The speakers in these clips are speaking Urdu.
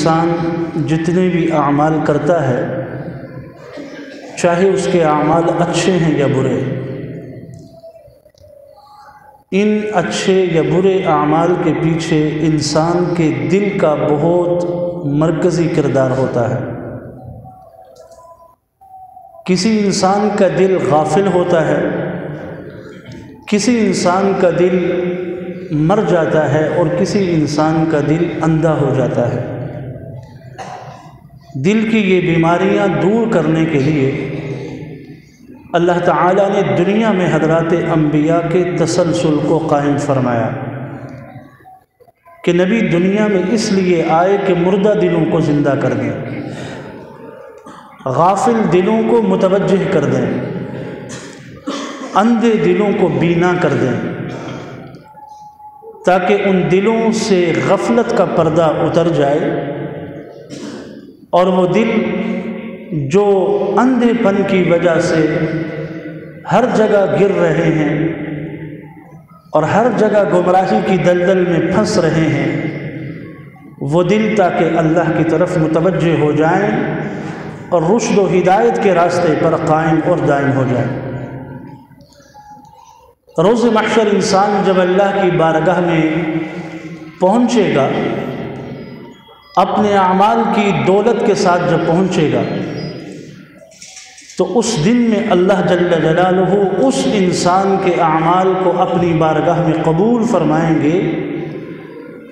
انسان جتنے بھی اعمال کرتا ہے، چاہے اس کے اعمال اچھے ہیں یا برے، ان اچھے یا برے اعمال کے پیچھے انسان کے دل کا بہت مرکزی کردار ہوتا ہے۔ کسی انسان کا دل غافل ہوتا ہے، کسی انسان کا دل مر جاتا ہے اور کسی انسان کا دل اندھا ہو جاتا ہے۔ دل کی یہ بیماریاں دور کرنے کے لیے اللہ تعالیٰ نے دنیا میں حضرات انبیاء کے تسلسل کو قائم فرمایا کہ نبی دنیا میں اس لیے آئے کہ مردہ دلوں کو زندہ کر دیں، غافل دلوں کو متوجہ کر دیں، اندھے دلوں کو بینا کر دیں، تاکہ ان دلوں سے غفلت کا پردہ اتر جائے اور وہ دل جو اندھے پن کی وجہ سے ہر جگہ گر رہے ہیں اور ہر جگہ گمراہی کی دلدل میں پھنس رہے ہیں، وہ دل تاکہ اللہ کی طرف متوجہ ہو جائیں اور رشد و ہدایت کے راستے پر قائم اور دائم ہو جائیں۔ روز محشر انسان جب اللہ کی بارگاہ میں پہنچے گا، اپنے اعمال کی دولت کے ساتھ جب پہنچے گا، تو اس دن میں اللہ جل جلالہ اس انسان کے اعمال کو اپنی بارگاہ میں قبول فرمائیں گے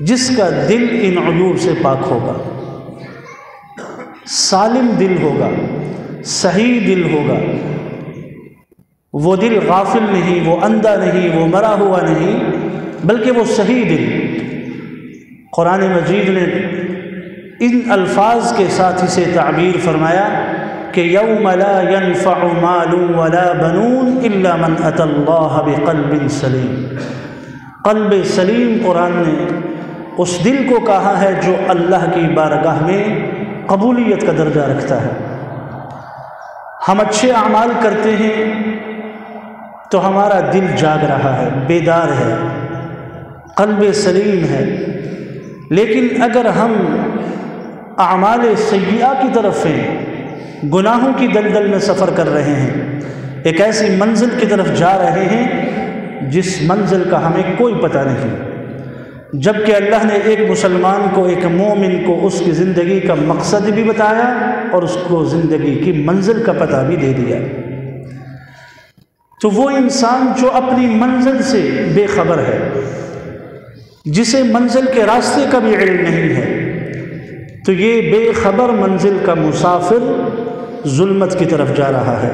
جس کا دل ان عیوب سے پاک ہوگا، سالم دل ہوگا، صحیح دل ہوگا، وہ دل غافل نہیں، وہ اندھا نہیں، وہ مرا ہوا نہیں، بلکہ وہ صحیح دل۔ قرآن مجید نے ان الفاظ کے ساتھ اسے تعبیر فرمایا کہ یوم لا ينفع مال ولا بنون الا من اتى الله بقلب سلیم۔ قلب سلیم قرآن نے اس دل کو کہا ہے جو اللہ کی بارگاہ میں قبولیت کا درجہ رکھتا ہے۔ ہم اچھے اعمال کرتے ہیں تو ہمارا دل جاگ رہا ہے، بیدار ہے، قلب سلیم ہے، لیکن اگر ہم اعمال سیئہ کی طرف ہیں، گناہوں کی دلدل میں سفر کر رہے ہیں، ایک ایسی منزل کی طرف جا رہے ہیں جس منزل کا ہمیں کوئی پتہ نہیں، جبکہ اللہ نے ایک مسلمان کو، ایک مومن کو اس کی زندگی کا مقصد بھی بتایا اور اس کو زندگی کی منزل کا پتہ بھی دے دیا۔ تو وہ انسان جو اپنی منزل سے بے خبر ہے، جسے منزل کے راستے کا بھی علم نہیں ہے، تو یہ بے خبر منزل کا مسافر ظلمت کی طرف جا رہا ہے،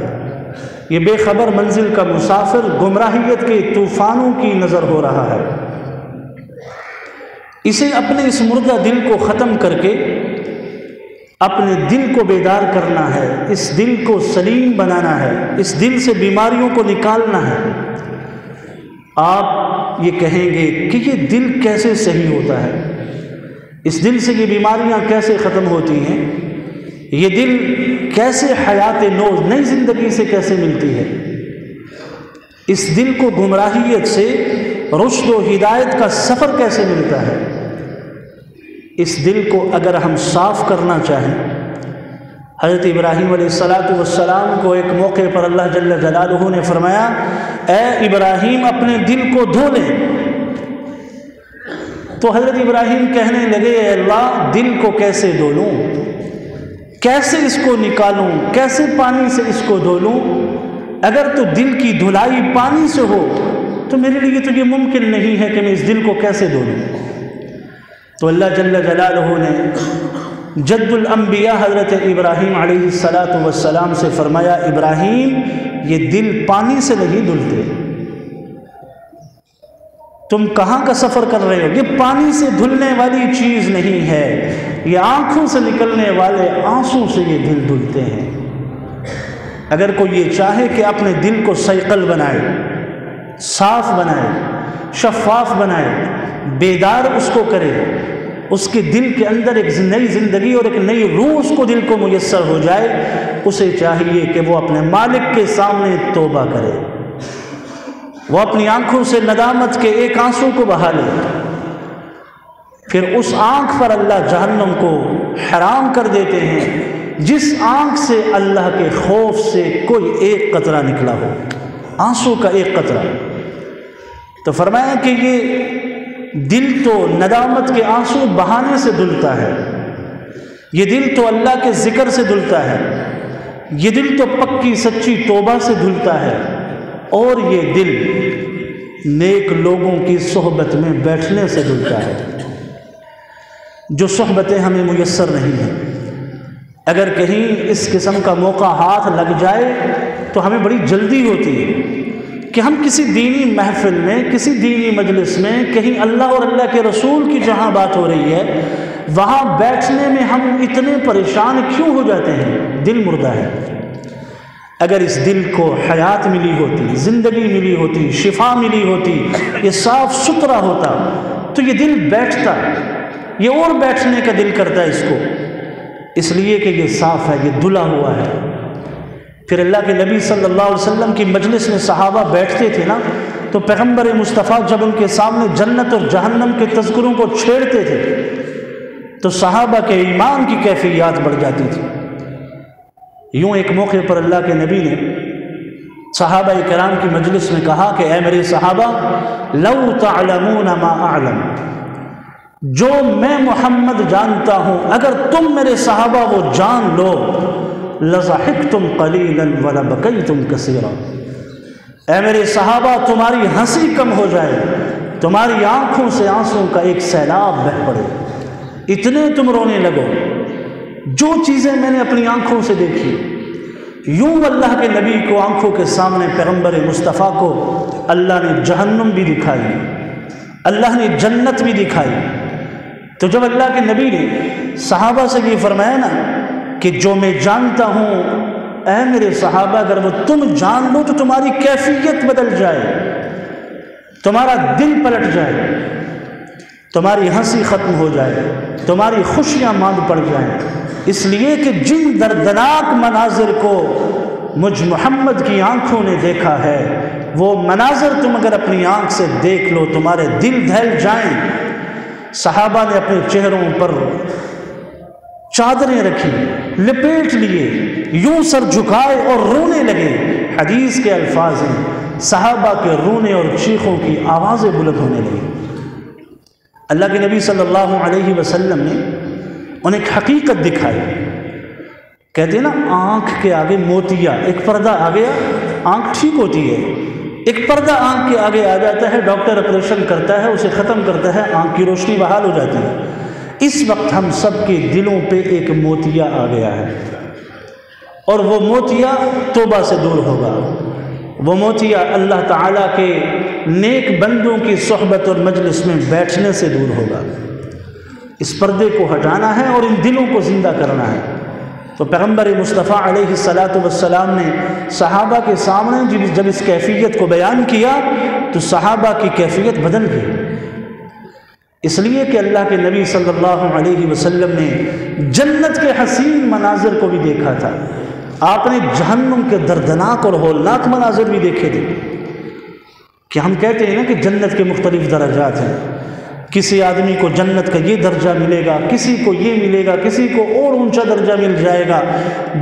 یہ بے خبر منزل کا مسافر گمراہیت کے طوفانوں کی نظر ہو رہا ہے۔ اسے اپنے اس مردہ دل کو ختم کر کے اپنے دل کو بیدار کرنا ہے، اس دل کو سلیم بنانا ہے، اس دل سے بیماریوں کو نکالنا ہے۔ آپ یہ کہیں گے کہ یہ دل کیسے صحیح ہوتا ہے، اس دل سے یہ بیماریاں کیسے ختم ہوتی ہیں، یہ دل کیسے حیات نو، نئی زندگی سے کیسے ملتی ہے؟ اس دل کو گمراہیت سے رشد و ہدایت کا سفر کیسے ملتا ہے؟ اس دل کو اگر ہم صاف کرنا چاہیں، حضرت ابراہیم علیہ السلام کو ایک موقع پر اللہ جل جلالہ نے فرمایا، اے ابراہیم اپنے دل کو دھو لیں۔ تو حضرت ابراہیم کہنے لگے، اے اللہ دل کو کیسے دھو لوں، کیسے اس کو نکالوں، کیسے پانی سے اس کو دھو لوں؟ اگر تو دل کی دھلائی پانی سے ہو تو میرے لیے تو یہ ممکن نہیں ہے کہ میں اس دل کو کیسے دھو لوں۔ تو اللہ جل جلالہ نے جد الانبیاء حضرت ابراہیم علیہ السلام سے فرمایا، ابراہیم یہ دل پانی سے نہیں دھلتے، تم کہاں کا سفر کر رہے ہو؟ یہ پانی سے دھلنے والی چیز نہیں ہے، یہ آنکھوں سے نکلنے والے آنسوں سے یہ دل دھلتے ہیں۔ اگر کوئی یہ چاہے کہ اپنے دل کو صیقل بنائے، صاف بنائے، شفاف بنائے، بیدار اس کو کرے، اس کے دل کے اندر ایک نئی زندگی اور ایک نئی روح اس کو دل کو میسر ہو جائے، اسے چاہیے کہ وہ اپنے مالک کے سامنے توبہ کرے، وہ اپنی آنکھوں سے ندامت کے ایک آنسو کو بہا لے، پھر اس آنکھ پر اللہ جہنم کو حرام کر دیتے ہیں جس آنکھ سے اللہ کے خوف سے کوئی ایک قطرہ نکلا ہو، آنسو کا ایک قطرہ۔ تو فرمایا کہ یہ دل تو ندامت کے آنسو بہانے سے دھلتا ہے، یہ دل تو اللہ کے ذکر سے دھلتا ہے، یہ دل تو پکی سچی توبہ سے دھلتا ہے، اور یہ دل نیک لوگوں کی صحبت میں بیٹھنے سے دھلتا ہے، جو صحبتیں ہمیں میسر نہیں ہیں۔ اگر کہیں اس قسم کا موقع ہاتھ لگ جائے تو ہمیں بڑی جلدی ہوتی ہے کہ ہم کسی دینی محفل میں، کسی دینی مجلس میں، کہیں اللہ اور اللہ کے رسول کی جہاں بات ہو رہی ہے وہاں بیٹھنے میں ہم اتنے پریشان کیوں ہو جاتے ہیں؟ دل مردہ ہے۔ اگر اس دل کو حیات ملی ہوتی، زندگی ملی ہوتی، شفا ملی ہوتی، یہ صاف ستھرا ہوتا تو یہ دل بیٹھتا، یہ اور بیٹھنے کا دل کرتا ہے اس کو، اس لیے کہ یہ صاف ہے، یہ دھلا ہوا ہے۔ پھر اللہ کے نبی صلی اللہ علیہ وسلم کی مجلس میں صحابہ بیٹھتے تھے نا، تو پیغمبر مصطفیٰ جب ان کے سامنے جنت اور جہنم کے تذکروں کو چھیڑتے تھے تو صحابہ کے ایمان کی کیفیات بڑھ جاتی تھی۔ یوں ایک موقع پر اللہ کے نبی نے صحابہ کرام کی مجلس میں کہا کہ اے میرے صحابہ، لو تعلمون ما اعلم، جو میں محمد جانتا ہوں اگر تم میرے صحابہ وہ جان لو، لضحکتم قلیلا ولبکیتم کثیرا، اے میرے صحابہ تمہاری ہنسی کم ہو جائے، تمہاری آنکھوں سے آنسوں کا ایک سیلاب بہہ پڑے، اتنے تم رونے لگو۔ جو چیزیں میں نے اپنی آنکھوں سے دیکھی، یوں اللہ کے نبی کو آنکھوں کے سامنے پیغمبر مصطفیٰ کو اللہ نے جہنم بھی دکھائی، اللہ نے جنت بھی دکھائی۔ تو جب اللہ کے نبی نے صحابہ سے یہ فرمایا نا کہ جو میں جانتا ہوں اے میرے صحابہ اگر وہ تم جان لو تو تمہاری کیفیت بدل جائے، تمہارا دل پلٹ جائے، تمہاری ہنسی ختم ہو جائے، تمہاری خوشیاں ماند پڑ جائیں، اس لیے کہ جن دردناک مناظر کو مجھ محمد کی آنکھوں نے دیکھا ہے وہ مناظر تم اگر اپنی آنکھ سے دیکھ لو تمہارے دل دہل جائیں۔ صحابہ نے اپنے چہروں پر چادریں رکھی، لپیٹ لیے، یوں سر جھکائے اور رونے لگے۔ حدیث کے الفاظ ہیں صحابہ کے رونے اور چیخوں کی آوازیں بلند ہونے لگی۔ اللہ کے نبی صلی اللہ علیہ وسلم نے انہیں ایک حقیقت دکھائی، کہتے ہیں نا آنکھ کے آگے موتیا، ایک پردہ آ گیا آنکھ ٹھیک ہوتی ہے، ایک پردہ آنکھ کے آگے آ جاتا ہے، ڈاکٹر آپریشن کرتا ہے، اسے ختم کرتا ہے، آنکھ کی روشنی بحال ہو جاتی ہے۔ اس وقت ہم سب کے دلوں پہ ایک موتیا آ گیا ہے، اور وہ موتیا توبہ سے دور ہوگا، وہ موتیا اللہ تعالیٰ کے نیک بندوں کی صحبت اور مجلس میں بیٹھنے سے دور ہوگا۔ اس پردے کو ہٹانا ہے اور ان دلوں کو زندہ کرنا ہے۔ تو پیغمبر مصطفیٰ علیہ الصلاۃ والسلام نے صحابہ کے سامنے جب اس کیفیت کو بیان کیا تو صحابہ کی کیفیت بدل گئی، اس لیے کہ اللہ کے نبی صلی اللہ علیہ وسلم نے جنت کے حسین مناظر کو بھی دیکھا تھا، آپ نے جہنم کے دردناک اور ہولناک مناظر بھی دیکھے تھے۔ کہ ہم کہتے ہیں نا کہ جنت کے مختلف درجات ہیں، کسی آدمی کو جنت کا یہ درجہ ملے گا، کسی کو یہ ملے گا، کسی کو اور اونچا درجہ مل جائے گا،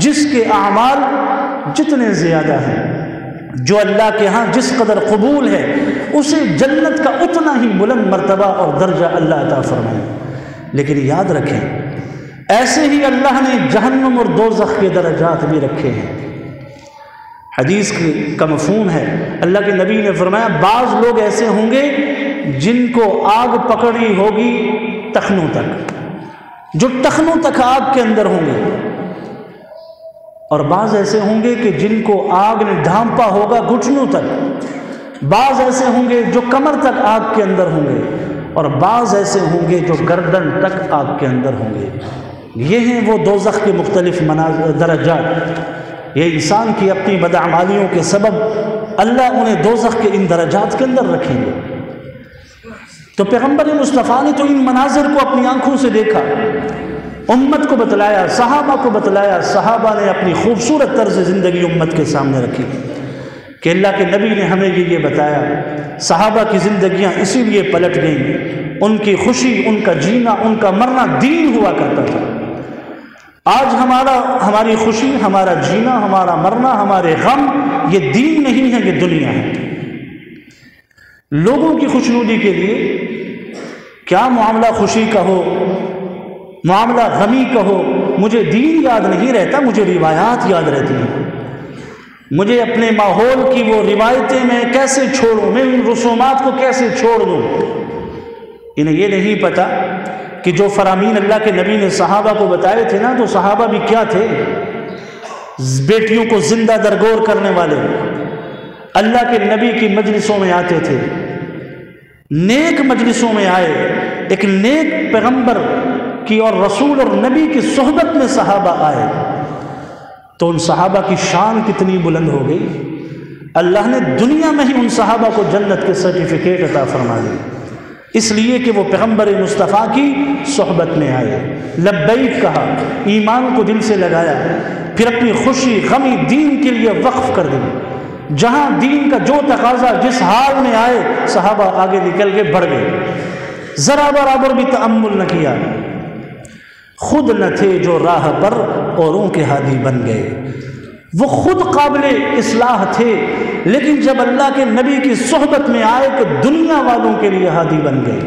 جس کے اعمال جتنے زیادہ ہیں، جو اللہ کے ہاں جس قدر قبول ہے، اسے جنت کا اتنا ہی بلند مرتبہ اور درجہ اللہ عطا فرمائے۔ لیکن یاد رکھیں ایسے ہی اللہ نے جہنم اور دوزخ کے درجات بھی رکھے ہیں۔ حدیث کا مفہوم ہے، اللہ کے نبی نے فرمایا بعض لوگ ایسے ہوں گے جن کو آگ پکڑی ہوگی ٹخنوں تک، جو ٹخنوں تک آگ کے اندر ہوں گے، اور بعض ایسے ہوں گے کہ جن کو آگ نے ڈھانپا ہوگا گھٹنوں تک، بعض ایسے ہوں گے جو کمر تک آگ کے اندر ہوں گے، اور بعض ایسے ہوں گے جو گردن تک آگ کے اندر ہوں گے۔ یہ ہیں وہ دوزخ کے مختلف درجات۔ یہ انسان کی اپنی بدعمالیوں کے سبب اللہ انہیں دوزخ کے ان درجات کے اندر رکھیں گے۔ تو پیغمبر مصطفیٰ نے تو ان مناظر کو اپنی آنکھوں سے دیکھا، امت کو بتلایا، صحابہ کو بتلایا، صحابہ نے اپنی خوبصورت طرز زندگی امت کے سامنے رکھی کہ اللہ کے نبی نے ہمیں یہ بتایا، صحابہ کی زندگیاں اسی لیے پلٹ گئیں، ان کی خوشی، ان کا جینا، ان کا مرنا دین ہوا کرتا تھا۔ آج ہماری خوشی، ہمارا جینا، ہمارا مرنا، ہمارے غم، یہ دین نہیں ہے، یہ دنیا ہے۔ لوگوں کی خوشنودی کے لیے کیا معاملہ خوشی کا ہو، معاملہ غمی کا ہو، مجھے دین یاد نہیں رہتا، مجھے روایات یاد رہتی ہیں۔ مجھے اپنے ماحول کی وہ روایتیں میں کیسے چھوڑوں، میں ان رسومات کو کیسے چھوڑ دوں۔ انہیں یہ نہیں پتا کہ جو فرامین اللہ کے نبی نے صحابہ کو بتائے تھے نا، تو صحابہ بھی کیا تھے؟ بیٹیوں کو زندہ درگور کرنے والے، اللہ کے نبی کی مجلسوں میں آتے تھے، نیک مجلسوں میں آئے، ایک نیک پیغمبر کی اور رسول اور نبی کی صحبت میں صحابہ آئے، تو ان صحابہ کی شان کتنی بلند ہو گئی۔ اللہ نے دنیا میں ہی ان صحابہ کو جنت کے سرٹیفکیٹ عطا فرما دی، اس لیے کہ وہ پیغمبر مصطفیٰ کی صحبت میں آئے، لبیک کہا، ایمان کو دل سے لگایا، پھر اپنی خوشی غمی دین کے لیے وقف کر دی۔ جہاں دین کا جو تقاضا جس حال میں آئے، صحابہ آگے نکل کے بڑھ گئے، ذرا برابر بھی تأمل نہ کیا۔ خود نہ تھے جو راہ پر اوروں کے ہادی بن گئے، وہ خود قابل اصلاح تھے، لیکن جب اللہ کے نبی کی صحبت میں آئے کہ دنیا والوں کے لیے ہادی بن گئے۔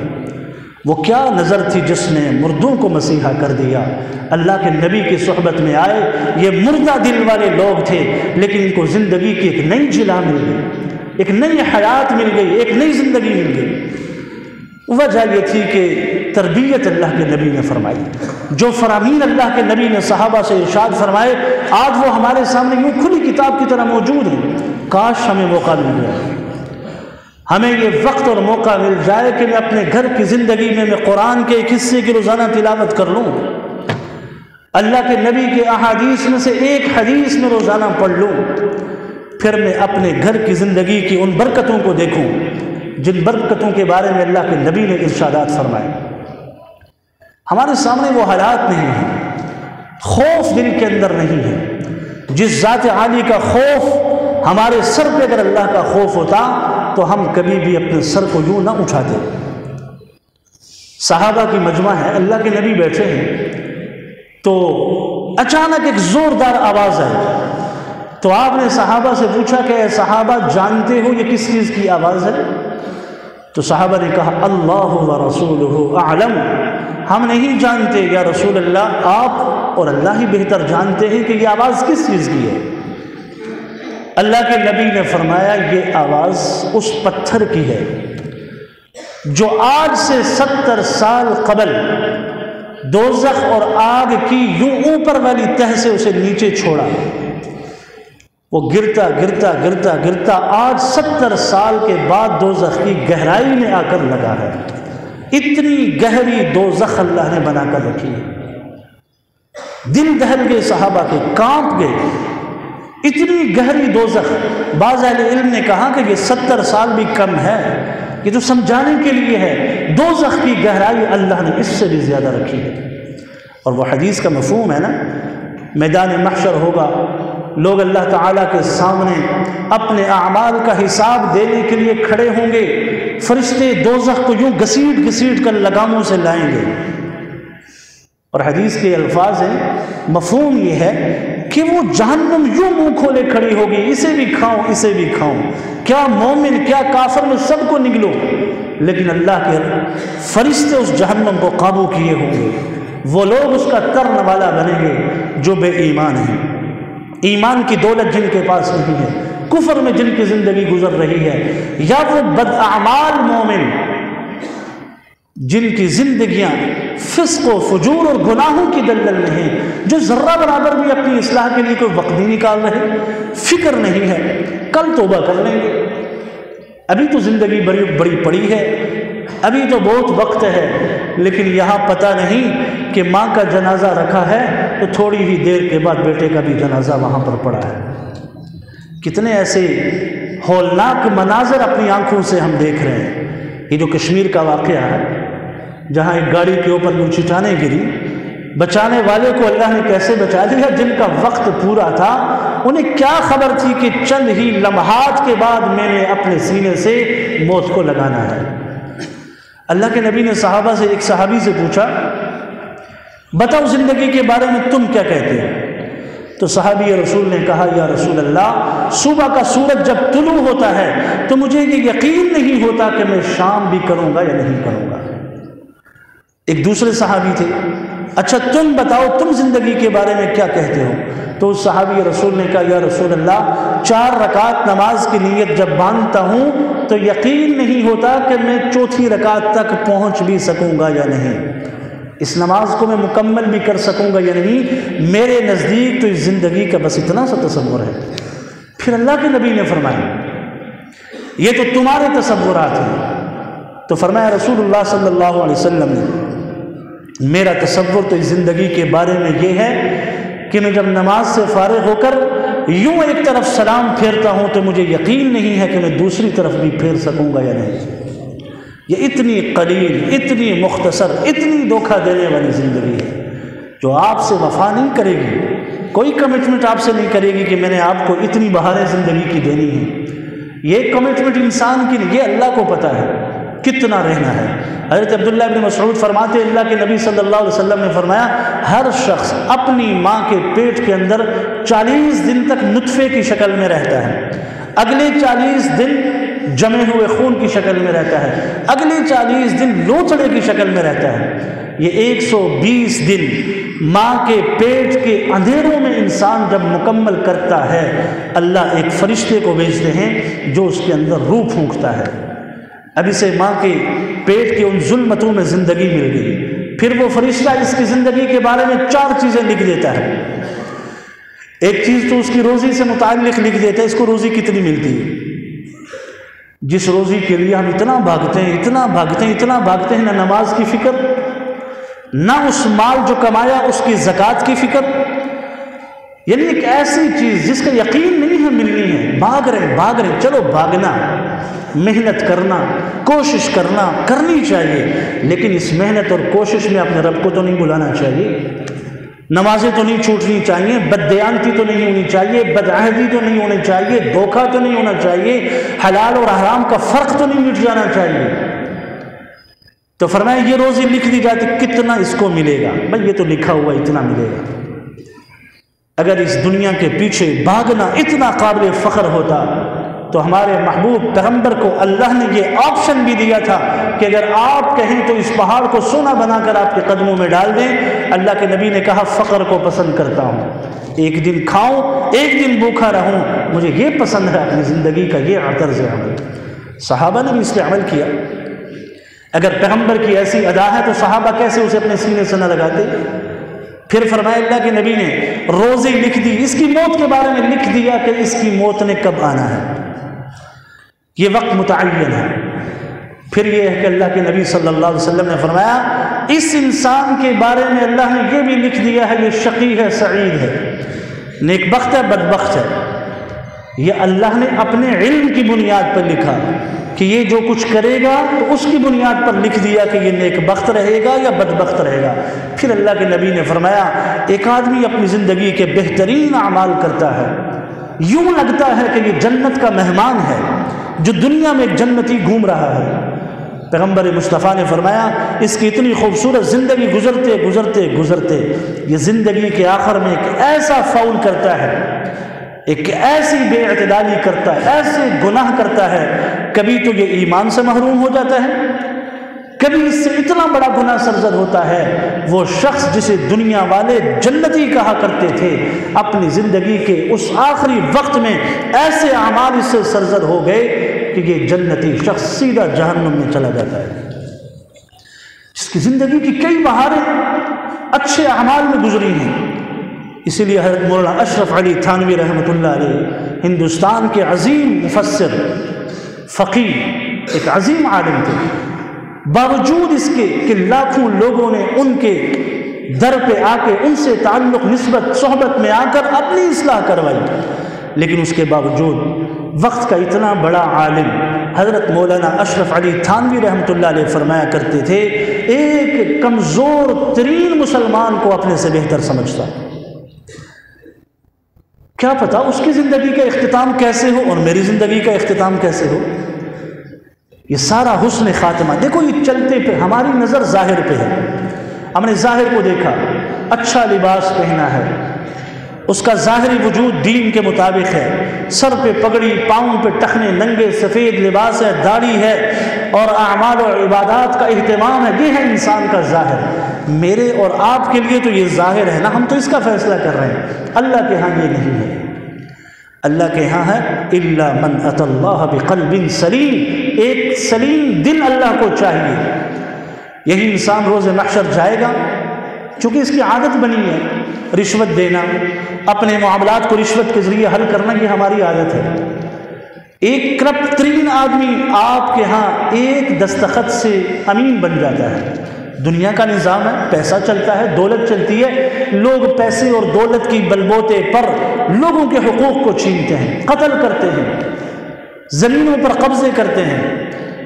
وہ کیا نظر تھی جس نے مردوں کو مسیحا کر دیا؟ اللہ کے نبی کی صحبت میں آئے، یہ مردہ دل والے لوگ تھے، لیکن ان کو زندگی کی ایک نئی جلا مل گئی، ایک نئی حیات مل گئی، ایک نئی زندگی مل گئی۔ وجہ یہ تھی کہ تربیت اللہ کے نبی نے فرمائی، جو فرامین اللہ کے نبی نے صحابہ سے ارشاد فرمائے، آج وہ ہمارے سامنے یوں کھلی کتاب کی طرح موجود ہیں۔ کاش ہمیں موقع مل جائے، ہمیں یہ وقت اور موقع مل جائے کہ میں اپنے گھر کی زندگی میں قرآن کے ایک حصے کی روزانہ تلاوت کر لوں، اللہ کے نبی کے احادیث میں سے ایک حدیث میں روزانہ پڑھ لوں، پھر میں اپنے گھر کی زندگی کی ان برکتوں کو دیکھوں جن برکتوں کے بارے میں اللہ کے نبی نے ارشادات فرمائے۔ ہمارے سامنے وہ حالات نہیں ہیں، خوف دل کے اندر نہیں ہے۔ جس ذات عالی کا خوف ہمارے سر پہ اگر اللہ کا خوف ہوتا تو ہم کبھی بھی اپنے سر کو یوں نہ اٹھاتے۔ صحابہ کی مجمع ہے، اللہ کے نبی بیٹھے ہیں، تو اچانک ایک زوردار آواز آئی، تو آپ نے صحابہ سے پوچھا کہ اے صحابہ جانتے ہو یہ کس چیز کی آواز ہے؟ تو صحابہ نے کہا اللہ و رسولہ اعلم، ہم نہیں جانتے یا رسول اللہ، آپ اور اللہ ہی بہتر جانتے ہیں کہ یہ آواز کس چیز کی ہے۔ اللہ کے نبی نے فرمایا یہ آواز اس پتھر کی ہے جو آج سے 70 سال قبل دوزخ اور آگ کی یوں اوپر والی تہ سے اسے نیچے چھوڑا، وہ گرتا گرتا گرتا گرتا آج 70 سال کے بعد دوزخ کی گہرائی میں آ کر لگا ہے۔ اتنی گہری دوزخ اللہ نے بنا کر رکھی ہے۔ دل دہل گئے صحابہ کے، کانپ گئے، اتنی گہری دوزخ۔ بعض اہل علم نے کہا کہ یہ 70 سال بھی کم ہے، یہ تو سمجھانے کے لیے ہے، دوزخ کی گہرائی اللہ نے اس سے بھی زیادہ رکھی ہے۔ اور وہ حدیث کا مفہوم ہے نا، میدان محشر ہوگا، لوگ اللہ تعالیٰ کے سامنے اپنے اعمال کا حساب دینے کے لیے کھڑے ہوں گے، فرشتے دوزخ کو یوں گھسیٹ گھسیٹ کر لگاموں سے لائیں گے۔ اور حدیث کے الفاظ ہیں، مفہوم یہ ہے کہ وہ جہنم یوں منہ کھولے کھڑی ہوگی، اسے بھی کھاؤں اسے بھی کھاؤں، کیا مومن کیا کافر میں سب کو نگلو، لیکن اللہ کے فرشتے اس جہنم کو قابو کیے ہوں گے۔ وہ لوگ اس کا ترن والا بنیں گے جو بے ایمان ہیں، ایمان کی دولت جن کے پاس نہیں ہے، کفر میں جن کی زندگی گزر رہی ہے، یا وہ بد اعمال مومن جن کی زندگیاں فسق و فجور اور گناہوں کی دلدل میں ہیں، جو ذرہ برابر بھی اپنی اصلاح کے لیے کوئی وقت نہیں نکال رہے، فکر نہیں ہے کل توبہ کر لیں گے، ابھی تو زندگی بڑی پڑی ہے، ابھی تو بہت وقت ہے، لیکن یہاں پتہ نہیں کہ ماں کا جنازہ رکھا ہے تو تھوڑی ہی دیر کے بعد بیٹے کا بھی جنازہ وہاں پر پڑا ہے۔ کتنے ایسے ہولناک مناظر اپنی آنکھوں سے ہم دیکھ رہے ہیں۔ یہ جو کشمیر کا واقعہ ہے، جہاں ایک گاڑی کے اوپر یوں چٹانیں گری، بچانے والے کو اللہ نے کیسے بچا لیا؟ جن کا وقت پورا تھا انہیں کیا خبر تھی کہ چند ہی لمحات کے بعد میں نے اپنے سینے سے موت کو لگانا ہے۔ اللہ کے نبی نے صحابہ سے، ایک صحابی سے پوچھا، بتاؤ زندگی کے بارے میں تم کیا کہتے ہو؟ تو صحابی رسول نے کہا، یا رسول اللہ، صبح کا سورج جب طلوع ہوتا ہے تو مجھے یہ یقین نہیں ہوتا کہ میں شام بھی کروں گا یا نہیں کروں گا۔ ایک دوسرے صحابی تھے، اچھا تم بتاؤ تم زندگی کے بارے میں کیا کہتے ہو؟ تو اس صحابی رسول نے کہا، یا رسول اللہ، 4 رکعت نماز کی نیت جب باندھتا ہوں تو یقین نہیں ہوتا کہ میں چوتھی رکعت تک پہنچ بھی سکوں گا یا نہیں، اس نماز کو میں مکمل بھی کر سکوں گا یا نہیں، میرے نزدیک تو اس زندگی کا بس اتنا سا تصور ہے۔ پھر اللہ کے نبی نے فرمایا، یہ تو تمہارے تصورات ہیں۔ تو فرمایا رسول اللہ صلی اللہ علیہ وسلم نے، میرا تصور تو اس زندگی کے بارے میں یہ ہے کہ میں جب نماز سے فارغ ہو کر یوں ایک طرف سلام پھیرتا ہوں تو مجھے یقین نہیں ہے کہ میں دوسری طرف بھی پھیر سکوں گا یا نہیں۔ یہ اتنی قلیل، اتنی مختصر، اتنی دھوکہ دینے والی زندگی ہے جو آپ سے وفا نہیں کرے گی، کوئی کمٹمنٹ آپ سے نہیں کرے گی کہ میں نے آپ کو اتنی بہاریں زندگی کی دینی ہے۔ یہ کمٹمنٹ انسان کی نہیں، یہ اللہ کو پتہ ہے کتنا رہنا ہے۔ حضرت عبداللہ بن مسعود فرماتے، اللہ کے نبی صلی اللہ علیہ وسلم نے فرمایا، ہر شخص اپنی ماں کے پیٹ کے اندر 40 دن تک نطفے کی شکل میں رہتا ہے، اگلے 40 دن جمے ہوئے خون کی شکل میں رہتا ہے، اگلے 40 دن لوچڑے کی شکل میں رہتا ہے۔ یہ 120 دن ماں کے پیٹ کے اندھیروں میں انسان جب مکمل کرتا ہے، اللہ ایک فرشتے کو بھیجتے ہیں جو اس کے اندر روح پھونکتا ہے۔ اب اسے ماں کے پیٹ کے ان ظلمتوں میں زندگی مل گئی، پھر وہ فرشتہ اس کی زندگی کے بارے میں 4 چیزیں لکھ دیتا ہے۔ ایک چیز تو اس کی روزی سے متعلق لکھ دیتا ہے، اس کو روزی کتنی ملتی ہے، جس روزی کے لیے ہم اتنا بھاگتے ہیں، اتنا بھاگتے ہیں، اتنا بھاگتے ہیں، نہ نماز کی فکر، نہ اس مال جو کمایا اس کی زکوٰۃ کی فکر۔ یعنی ایک ایسی چیز جس کا یقین نہیں ہے ملنی ہے، بھاگ رہے، چلو بھاگنا، محنت کرنا، کوشش کرنی چاہیے، لیکن اس محنت اور کوشش میں اپنے رب کو تو نہیں بلانا چاہیے، نمازیں تو نہیں چھوٹنی چاہیے، بددیانتی تو نہیں ہونی چاہیے، بدعہدی تو نہیں ہونی چاہیے، دھوکہ تو نہیں ہونا چاہیے، حلال اور حرام کا فرق تو نہیں مٹ جانا چاہیے۔ تو فرمایا یہ روزی لکھ دی جاتی، کتنا اس کو ملے گا؟ بھائی یہ تو لکھا ہوا اتنا ملے گا۔ اگر اس دنیا کے پیچھے بھاگنا اتنا قابل فخر ہوتا تو ہمارے محبوب پیغمبر کو اللہ نے یہ آپشن بھی دیا تھا کہ اگر آپ کہیں تو اس پہاڑ کو سونا بنا کر آپ کے قدموں میں ڈال دیں۔ اللہ کے نبی نے کہا، فقر کو پسند کرتا ہوں، ایک دن کھاؤں ایک دن بھوکا رہوں، مجھے یہ پسند ہے اپنی زندگی کا یہ طرز عمل۔ صحابہ نے بھی اس پہ عمل کیا۔ اگر پیغمبر کی ایسی ادا ہے تو صحابہ کیسے اسے اپنے سینے سے نہ لگاتے؟ پھر فرمایا اللہ کے نبی نے روزی لکھ دی، اس کی موت کے بارے میں لکھ دیا کہ اس کی موت نے کب آنا ہے، یہ وقت متعین ہے۔ پھر یہ ہے کہ اللہ کے نبی صلی اللہ علیہ وسلم نے فرمایا، اس انسان کے بارے میں اللہ نے یہ بھی لکھ دیا ہے، یہ شقی ہے، سعید ہے، نیک بخت ہے، بدبخت ہے۔ یہ اللہ نے اپنے علم کی بنیاد پر لکھا کہ یہ جو کچھ کرے گا تو اس کی بنیاد پر لکھ دیا کہ یہ نیک بخت رہے گا یا بدبخت رہے گا۔ پھر اللہ کے نبی نے فرمایا، ایک آدمی اپنی زندگی کے بہترین اعمال کرتا ہے، یوں لگتا ہے کہ یہ جنت کا مہمان ہے جو دنیا میں ایک جنتی گھوم رہا ہے۔ پیغمبر مصطفیٰ نے فرمایا، اس کی اتنی خوبصورت زندگی گزرتے یہ زندگی کے آخر میں ایک ایسا فاؤل کرتا ہے، ایک ایسی بے اعتدالی کرتا ہے، ایسے گناہ کرتا ہے، کبھی تو یہ ایمان سے محروم ہو جاتا ہے، کبھی اس سے اتنا بڑا گناہ سرزد ہوتا ہے، وہ شخص جسے دنیا والے جنتی کہا کرتے تھے، اپنی زندگی کے اس آخری وقت میں ایسے اعمال اس سے سرزد ہو گئے کہ یہ جنتی شخص سیدھا جہنم میں چلا جاتا ہے۔ جس کی زندگی کی کئی بہاریں اچھے اعمال میں گزری ہیں۔ اسی لیے حضرت مولانا اشرف علی تھانوی رحمۃ اللہ علیہ ہندوستان کے عظیم مفسر، فقیہ، ایک عظیم عالم تھے، باوجود اس کے کہ لاکھوں لوگوں نے ان کے در پہ آ کے ان سے تعلق، نسبت، صحبت میں آ کر اپنی اصلاح کروائی، لیکن اس کے باوجود وقت کا اتنا بڑا عالم حضرت مولانا اشرف علی تھانوی رحمۃ اللہ علیہ فرمایا کرتے تھے، ایک کمزور ترین مسلمان کو اپنے سے بہتر سمجھتا، کیا پتا اس کی زندگی کا اختتام کیسے ہو اور میری زندگی کا اختتام کیسے ہو۔ یہ سارا حسن خاتمہ، دیکھو یہ چلتے پہ ہماری نظر ظاہر پہ ہے، ہم نے ظاہر کو دیکھا، اچھا لباس پہنا ہے، اس کا ظاہری وجود دین کے مطابق ہے، سر پہ پگڑی، پاؤں پہ ٹخنے، ننگے سفید لباس ہے، داڑھی ہے اور اعمال و عبادات کا اہتمام ہے، یہ ہے انسان کا ظاہر۔ میرے اور آپ کے لیے تو یہ ظاہر ہے نا، ہم تو اس کا فیصلہ کر رہے ہیں، اللہ کے ہاں یہ نہیں ہے۔ اللہ کے ہاں ہے الا من اتى اللہ بقلب سلیم، ایک سلیم دل اللہ کو چاہیے۔ یہی انسان روز محشر جائے گا، چونکہ اس کی عادت بنی ہے رشوت دینا، اپنے معاملات کو رشوت کے ذریعے حل کرنا، یہ ہماری عادت ہے۔ ایک کرپٹ ترین آدمی آپ کے ہاں ایک دستخط سے امین بن جاتا ہے۔ دنیا کا نظام ہے، پیسہ چلتا ہے، دولت چلتی ہے، لوگ پیسے اور دولت کی بلبوتے پر لوگوں کے حقوق کو چھینتے ہیں، قتل کرتے ہیں، زمینوں پر قبضے کرتے ہیں۔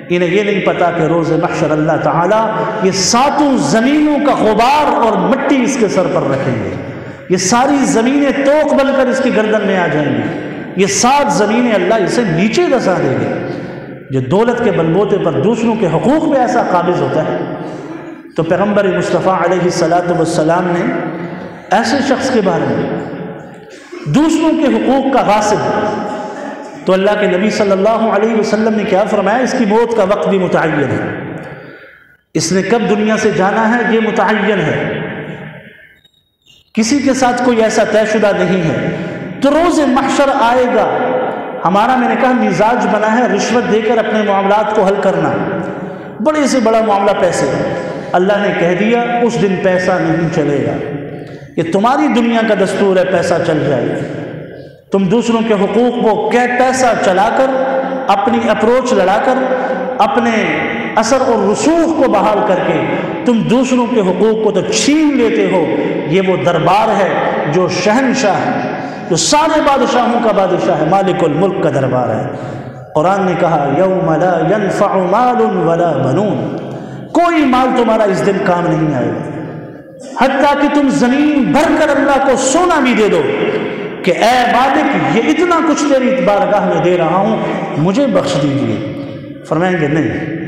انہیں یہ نہیں پتا کہ روز محشر اللہ تعالیٰ یہ ساتوں زمینوں کا غبار اور مٹی اس کے سر پر رکھیں گے، یہ ساری زمینیں توق بن کر اس کی گردن میں آ جائیں گی، یہ 7 زمینیں اللہ اسے نیچے دسا دے گے۔ جو دولت کے بلبوتے پر دوسروں کے حقوق پہ ایسا قابض ہوتا ہے، تو پیغمبر مصطفیٰ علیہ الصلاۃ والسلام نے ایسے شخص کے بارے میں دوسروں کے حقوق کا غاصب، تو اللہ کے نبی صلی اللہ علیہ وسلم نے کیا فرمایا؟ اس کی موت کا وقت بھی متعین ہے، اس نے کب دنیا سے جانا ہے یہ متعین ہے، کسی کے ساتھ کوئی ایسا طے شدہ نہیں ہے۔ تو روز محشر آئے گا، ہمارا میں نے کہا مزاج بنا ہے رشوت دے کر اپنے معاملات کو حل کرنا، بڑے سے بڑا معاملہ پیسے، اللہ نے کہہ دیا اس دن پیسہ نہیں چلے گا، یہ تمہاری دنیا کا دستور ہے، پیسہ چل جائے گا، تم دوسروں کے حقوق کو پیسہ چلا کر، اپنی اپروچ لڑا کر، اپنے اثر اور رسوخ کو بحال کر کے تم دوسروں کے حقوق کو تو چھین لیتے ہو۔ یہ وہ دربار ہے جو شہنشاہ ہے، جو سارے بادشاہوں کا بادشاہ ہے، مالک الملک کا دربار ہے۔ قرآن نے کہا یوم لا ينفع مال ولا بنون، کوئی مال تمہارا اس دن کام نہیں آئے گا، حتیٰ کہ تم زمین بھر کر اللہ کو سونا بھی دے دو کہ اے مالک یہ اتنا کچھ تیری بارگاہ میں دے رہا ہوں، مجھے بخش دیجیے۔ فرمائیں گے نہیں،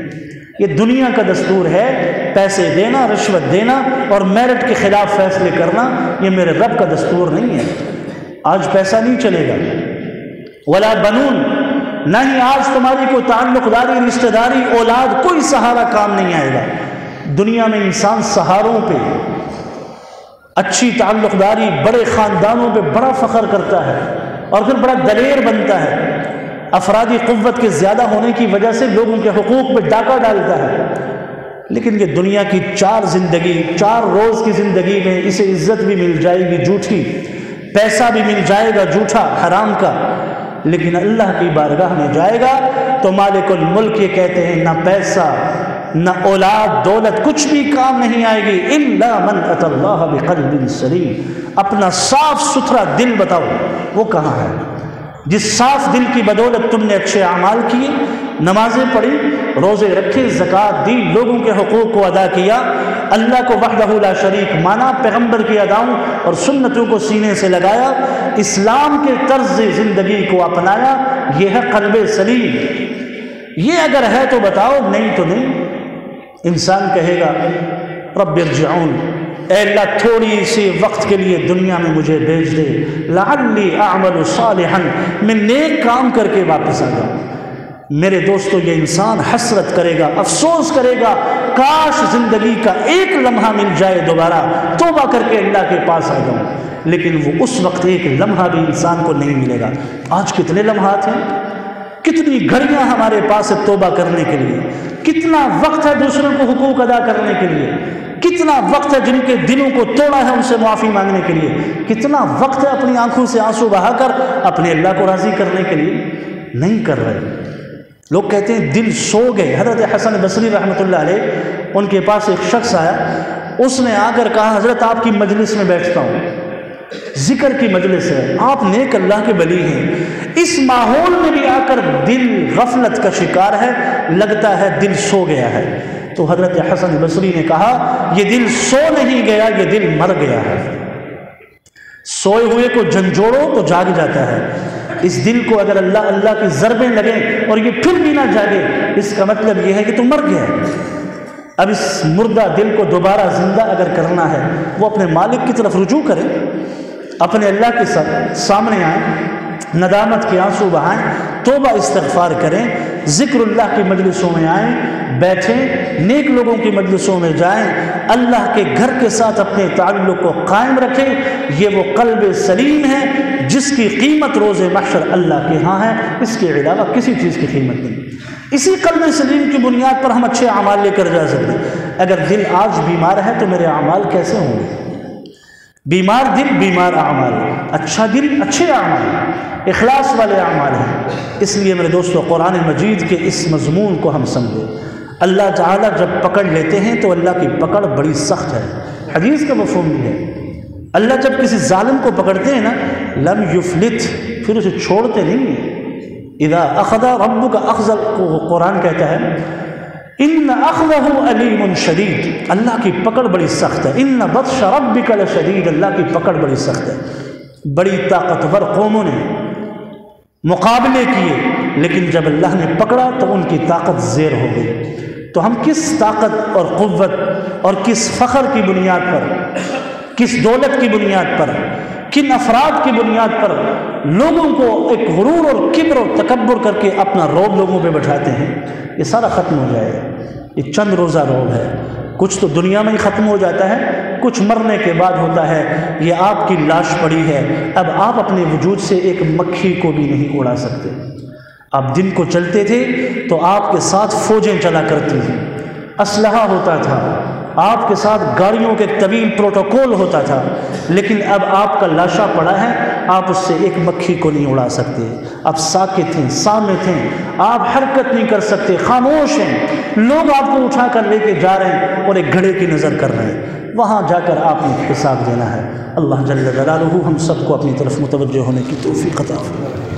یہ دنیا کا دستور ہے، پیسے دینا، رشوت دینا اور میرٹ کے خلاف فیصلے کرنا، یہ میرے رب کا دستور نہیں ہے۔ آج پیسہ نہیں چلے گا، ولا بنون، نہ ہی آج تمہاری کوئی تعلق داری، رشتہ داری، اولاد، کوئی سہارا کام نہیں آئے گا۔ دنیا میں انسان سہاروں پہ، اچھی تعلق داری، بڑے خاندانوں پہ بڑا فخر کرتا ہے اور پھر بڑا دلیر بنتا ہے، افرادی قوت کے زیادہ ہونے کی وجہ سے لوگوں کے حقوق پہ ڈاکہ ڈالتا ہے، لیکن یہ دنیا کی 4 زندگی، 4 روز کی زندگی میں اسے عزت بھی مل جائے گی جھوٹی، پیسہ بھی مل جائے گا جھوٹا حرام کا، لیکن اللہ کی بارگاہ میں جائے گا تو مالک الملک یہ کہتے ہیں نہ پیسہ نہ اولاد دولت کچھ بھی کام نہیں آئے گی، الا من اتى اللہ بقلب سلیم۔ اپنا صاف ستھرا دل بتاؤ وہ کہاں ہے؟ جس صاف دل کی بدولت تم نے اچھے اعمال کیے، نمازیں پڑھی، روزے رکھے، زکوٰۃ دی، لوگوں کے حقوق کو ادا کیا، اللہ کو وحدہ لا شریک مانا، پیغمبر کی اداؤں اور سنتوں کو سینے سے لگایا، اسلام کے طرز زندگی کو اپنایا، یہ ہے قلب سلیم۔ یہ اگر ہے تو بتاؤ، نہیں تو نہیں۔ انسان کہے گا رب ارجعون، اے اللہ تھوڑی سی وقت کے لیے دنیا میں مجھے بھیج دے، لعلی اعمل صالحا، میں نیک کام کر کے واپس آ جاؤں۔ میرے دوستو یہ انسان حسرت کرے گا، افسوس کرے گا، کاش زندگی کا ایک لمحہ مل جائے دوبارہ توبہ کر کے اللہ کے پاس آ جاؤں، لیکن وہ اس وقت ایک لمحہ بھی انسان کو نہیں ملے گا۔ آج کتنے لمحات ہیں، کتنی گھڑیاں ہمارے پاس ہے توبہ کرنے کے لیے، کتنا وقت ہے دوسروں کو حقوق ادا کرنے کے لیے، کتنا وقت ہے جن کے دلوں کو توڑا ہے ان سے معافی مانگنے کے لیے، کتنا وقت ہے اپنی آنکھوں سے آنسو بہا کر اپنے اللہ کو راضی کرنے کے لیے، نہیں کر رہے۔ لوگ کہتے ہیں دل سو گئے۔ حضرت حسن بصری رحمۃ اللہ علیہ، ان کے پاس ایک شخص آیا، اس نے آ کر کہا حضرت آپ کی مجلس میں بیٹھتا ہوں، ذکر کی مجلس ہے، آپ نیک اللہ کے ولی ہیں، اس ماحول میں بھی آ کر دل غفلت کا شکار ہے، لگتا ہے دل سو گیا ہے۔ تو حضرت حسن بصری نے کہا یہ دل سو نہیں گیا، یہ دل مر گیا ہے۔ سوئے ہوئے کو جھنجھوڑو تو جاگ جاتا ہے، اس دل کو اگر اللہ اللہ کی ضربیں لگیں اور یہ پھر بھی نہ جاگے، اس کا مطلب یہ ہے کہ تو مر گیا ہے۔ اب اس مردہ دل کو دوبارہ زندہ اگر کرنا ہے، وہ اپنے مالک کی طرف رجوع کرے، اپنے اللہ کے سامنے آئیں، ندامت کے آنسو بہائیں، توبہ استغفار کریں، ذکر اللہ کی مجلسوں میں آئیں، بیٹھیں، نیک لوگوں کی مجلسوں میں جائیں، اللہ کے گھر کے ساتھ اپنے تعلق کو قائم رکھیں۔ یہ وہ قلب سلیم ہے جس کی قیمت روز محشر اللہ کے ہاں ہے، اس کے علاوہ کسی چیز کی قیمت نہیں۔ اسی قلب سلیم کی بنیاد پر ہم اچھے اعمال لے کر جا سکتے ہیں۔ اگر دل آج بیمار ہے تو میرے اعمال کیسے ہوں گے؟ بیمار دل بیمار اعمال، اچھا دل اچھے اعمال، اخلاص والے اعمال ہیں۔ اس لیے میرے دوستو قرآن مجید کے اس مضمون کو ہم سمجھیں۔ اللہ تعالیٰ جب پکڑ لیتے ہیں تو اللہ کی پکڑ بڑی سخت ہے، حدیث کا مفہوم بھی ہے۔ اللہ جب کسی ظالم کو پکڑتے ہیں نا، لم یفلت، پھر اسے چھوڑتے نہیں ہیں۔ اذا اخذ ربک اخذ، قرآن کہتا ہے ان اخذہ علیم شدید، اللہ کی پکڑ بڑی سخت ہے۔ ان بطش ربک لشدید، اللہ کی پکڑ بڑی سخت ہے۔ بڑی طاقتور قوموں نے مقابلے کیے، لیکن جب اللہ نے پکڑا تو ان کی طاقت زیر ہو گئی۔ تو ہم کس طاقت اور قوت اور کس فخر کی بنیاد پر، کس دولت کی بنیاد پر، کن افراد کی بنیاد پر لوگوں کو ایک غرور اور کبر اور تکبر کر کے اپنا روب لوگوں پہ بٹھاتے ہیں؟ یہ سارا ختم ہو جائے گا۔ یہ چند روزہ روب ہے، کچھ تو دنیا میں ہی ختم ہو جاتا ہے، کچھ مرنے کے بعد ہوتا ہے۔ یہ آپ کی لاش پڑی ہے، اب آپ اپنے وجود سے ایک مکھی کو بھی نہیں اڑا سکتے۔ آپ دن کو چلتے تھے تو آپ کے ساتھ فوجیں چلا کرتی تھیں، اسلحہ ہوتا تھا، آپ کے ساتھ گاڑیوں کے طویل پروٹوکول ہوتا تھا، لیکن اب آپ کا لاشا پڑا ہے، آپ اس سے ایک مکھی کو نہیں اڑا سکتے۔ آپ ساکت ہیں، صامت ہیں، آپ حرکت نہیں کر سکتے، خاموش ہیں۔ لوگ آپ کو اٹھا کر لے کے جا رہے ہیں اور ایک گھڑے کی نظر کر رہے ہیں، وہاں جا کر آپ نے حساب دینا ہے۔ اللہ جل جلالہ ہم سب کو اپنی طرف متوجہ ہونے کی توفیق عطا فرمائے۔